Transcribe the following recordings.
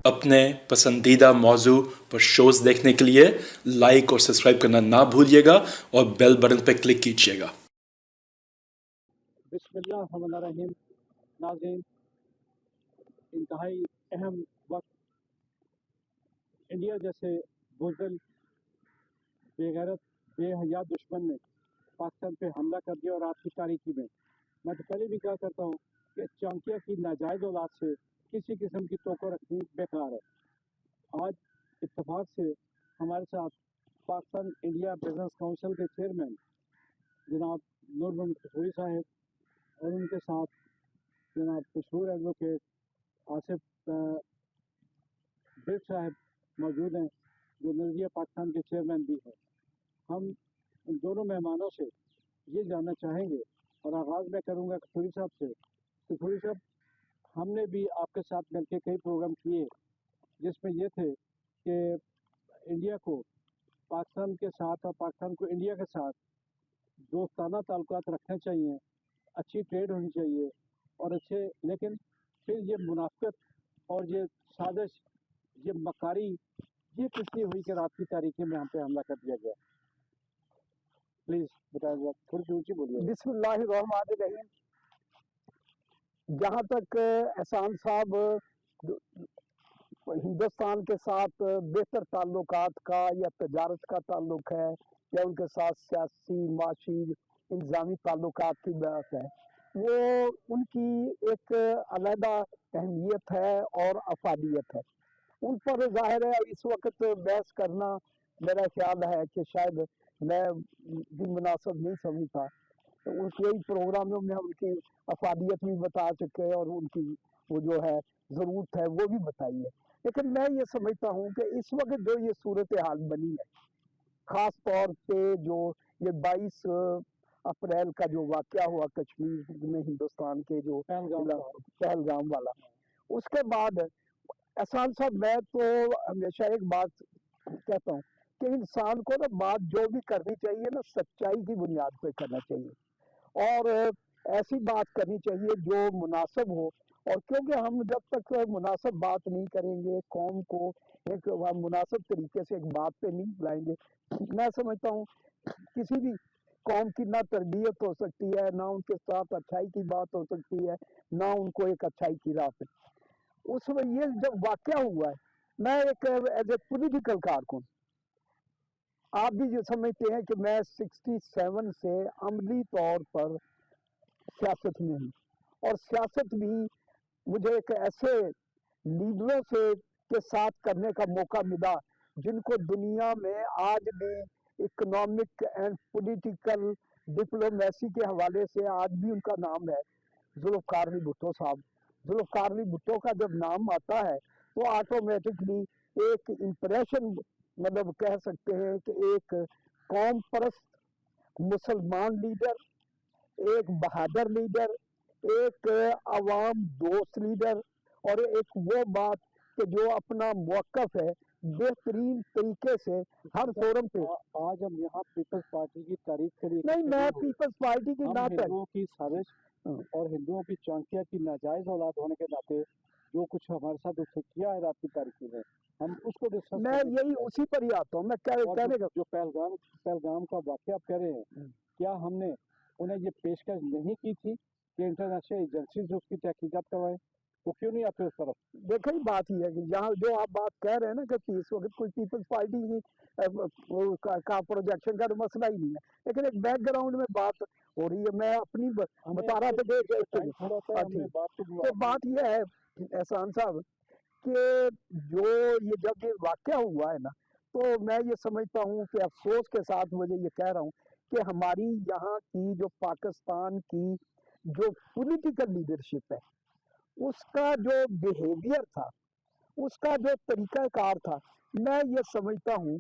اپنے پسندیدہ موضوع پر شوز دیکھنے کے لیے لائک اور سبسکرائب کرنا نہ بھولیے گا اور بیل بٹن پہ کلک کیجیے گا۔ بسم اللہ الرحمن الرحیم۔ ناظرین، انتہائی اہم وقت، انڈیا جیسے بزدل، بے غیرت، بے حیا دشمن نے پاکستان پہ حملہ کر دیا، اور آج کی تاریخی میں تو پہلے بھی کہا کرتا ہوں کہ چانکیہ کی ناجائز اولاد سے کسی قسم کی توقع رکھنی بیکار ہے۔ آج اتفاق سے ہمارے ساتھ پاکستان انڈیا بزنس کونسل کے چیئرمین جناب نور محمد قصوری صاحب اور ان کے ساتھ جناب مشہور ایڈوکیٹ آصف بٹ صاحب موجود ہیں، جو نظریہ پاکستان کے چیئرمین بھی ہیں۔ ہم ان دونوں مہمانوں سے یہ جاننا چاہیں گے، اور آغاز میں کروں گا قصوری صاحب سے۔ قصوری صاحب، ہم نے بھی آپ کے ساتھ مل کے کئی پروگرام کیے جس میں یہ تھے کہ انڈیا کو پاکستان کے ساتھ اور پاکستان کو انڈیا کے ساتھ دوستانہ تعلقات رکھنے چاہیے، اچھی ٹریڈ ہونی چاہیے اور اچھے، لیکن پھر یہ منافقت اور یہ سازش، یہ مکاری، یہ کس لیے ہوئی کہ رات کی تاریخی میں ہم پہ حملہ کر دیا گیا؟ پلیز بتائیں گا، تھوڑی سی اونچی بولیے۔ بسم اللہ الرحمن الرحیم۔ جہاں تک احسان صاحب ہندوستان کے ساتھ بہتر تعلقات کا یا تجارت کا تعلق ہے یا ان کے ساتھ سیاسی، معاشی، انتظامی تعلقات کی بات ہے، وہ ان کی ایک علیحدہ اہمیت ہے اور افادیت ہے۔ ان پر ظاہر ہے اس وقت بحث کرنا میرا خیال ہے کہ شاید میں بھی مناسب نہیں سمجھتا۔ ان کئی پروگراموں میں ان کی افادیت بھی بتا چکے اور ان کی وہ جو ہے ضرورت ہے وہ بھی بتائی ہے، لیکن میں یہ سمجھتا ہوں کہ اس وقت جو یہ صورتحال بنی ہے، خاص طور پہ جو یہ 22 اپریل کا جو واقعہ ہوا کشمیر میں ہندوستان کے جو پہلگام والا، اس کے بعد احسان صاحب، میں تو ہمیشہ ایک بات کہتا ہوں کہ انسان کو نا بات جو بھی کرنی چاہیے نا سچائی کی بنیاد پہ کرنا چاہیے، اور ایسی بات کرنی چاہیے جو مناسب ہو، اور کیونکہ ہم جب تک مناسب بات نہیں کریں گے، قوم کو ایک مناسب طریقے سے ایک بات پہ نہیں بلائیں گے، میں سمجھتا ہوں کسی بھی قوم کی نہ تربیت ہو سکتی ہے، نہ ان کے ساتھ اچھائی کی بات ہو سکتی ہے، نہ ان کو ایک اچھائی کی راہ پہ۔ اس میں یہ جب واقعہ ہوا ہے، میں ایک ایز اے پولیٹیکل کارکن، آپ بھی جو سمجھتے ہیں کہ میں 67 سے عملی طور پر سیاست میں ہوں، اور سیاست بھی مجھے ایک ایسے لیڈروں سے کے ساتھ کرنے کا موقع ملا جن کو دنیا میں آج بھی اکنامک اینڈ پولیٹیکل ڈپلومیسی کے حوالے سے آج بھی ان کا نام ہے، ذوالفقار علی بھٹو صاحب۔ ذوالفقار علی بھٹو کا جب نام آتا ہے تو آٹومیٹکلی ایک امپریشن، مطلب کہہ سکتے ہیں کہ ایک قوم پرست مسلمان لیڈر، ایک بہادر لیڈر، ایک عوام دوست لیڈر، اور ایک وہ بات کہ جو اپنا موقف ہے بہترین طریقے سے ہر فورم پہ۔ آج ہم یہاں پیپلز پارٹی کی تاریخ کے لیے نہیں، میں پیپلز پارٹی کی نہ ہندوؤں کی سازش اور ہندوؤں کی چانکیہ کی ناجائز اولاد ہونے کے ناطے جو کچھ ہمارے ساتھ اسے کیا ہے رات کی تاریخی میں، ہم اس کو ڈسکس میں یہی اسی پر ہی آتا ہوں۔ میں کہنے کا جو پہلگام کا واقعہ آپ کہہ رہے ہیں، کیا ہم نے انہیں یہ پیشکش نہیں کی تھی کہ انٹرنیشنل ایجنسیز اس کی تحقیقات کروائیں؟ وہ کیوں نہیں آتے اس طرف؟ دیکھیں، بات یہ ہے کہ جہاں جو آپ بات کہہ رہے ہیں نا کہ اس وقت کوئی پیپلز پارٹی کی کا پروجیکشن کا تو مسئلہ ہی نہیں ہے، لیکن ایک بیک گراؤنڈ میں بات ہو رہی ہے، میں اپنی بتا رہا تھا تو بات یہ ہے احسان صاحب کہ جو یہ جب یہ واقعہ ہوا ہے نا، تو میں یہ سمجھتا ہوں کہ افسوس کے ساتھ مجھے یہ کہہ رہا ہوں کہ ہماری یہاں کی جو پاکستان کی جو پولیٹیکل لیڈرشپ ہے، اس کا جو بیہیویئر تھا، اس کا جو طریقہ کار تھا، میں یہ سمجھتا ہوں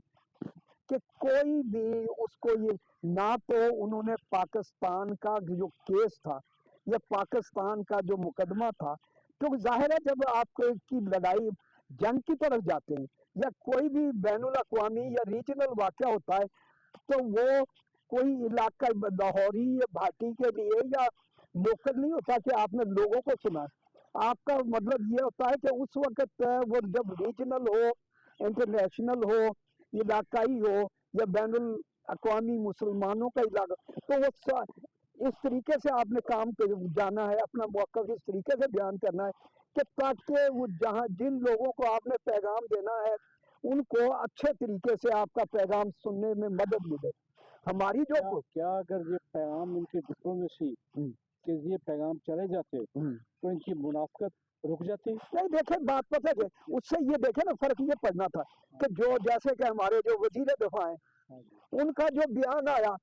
کہ کوئی بھی اس کو یہ نہ تو انہوں نے پاکستان کا جو کیس تھا یا پاکستان کا جو مقدمہ تھا، کیونکہ ظاہر ہے جب آپ کی لڑائی جنگ کی طرف جاتے ہیں یا کوئی بھی بین الاقوامی یا ریجنل واقعہ ہوتا ہے، تو وہ کوئی علاقہ لاہوری یا بھاٹی کے لیے یا لوکل نہیں ہوتا کہ آپ نے لوگوں کو سنا، آپ کا مطلب یہ ہوتا ہے کہ اس وقت وہ جب ریجنل ہو، انٹرنیشنل ہو، علاقائی ہو یا بین الاقوامی مسلمانوں کا علاقہ، تو وہ اس طریقے سے آپ نے کام پہ جانا ہے، اپنا موقف اس طریقے سے بیان کرنا ہے کہ تاکہ وہ جہاں جن لوگوں کو آپ نے پیغام دینا ہے ان کو اچھے طریقے سے آپ کا پیغام سننے میں مدد ملے. ہماری جو کیا اگر یہ پیغام ان کی ڈپلومیسی کہ یہ پیغام چلے جاتے تو ان کی منافقت رک جاتی؟ نہیں، دیکھیں بات پتہ ہے کہ اس سے یہ دیکھیں نا فرق یہ پڑنا تھا کہ جو جیسے کہ ہمارے جو وزیر دفاع ہیں ان کا جو بیان آیا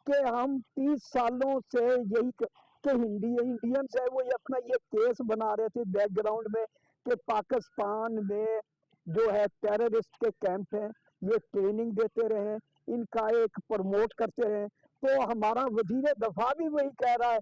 کہ ہم 30 سالوں سے یہی کہ انڈینز ہے وہ اپنا یہ کیس بنا رہے تھے بیک گراؤنڈ میں کہ پاکستان میں جو ہے ٹیررسٹ کے کیمپ ہیں، یہ ٹریننگ دیتے رہے، ان کا ایک پروموٹ کرتے رہے. تو ہمارا وزیر دفاع بھی وہی کہہ رہا ہے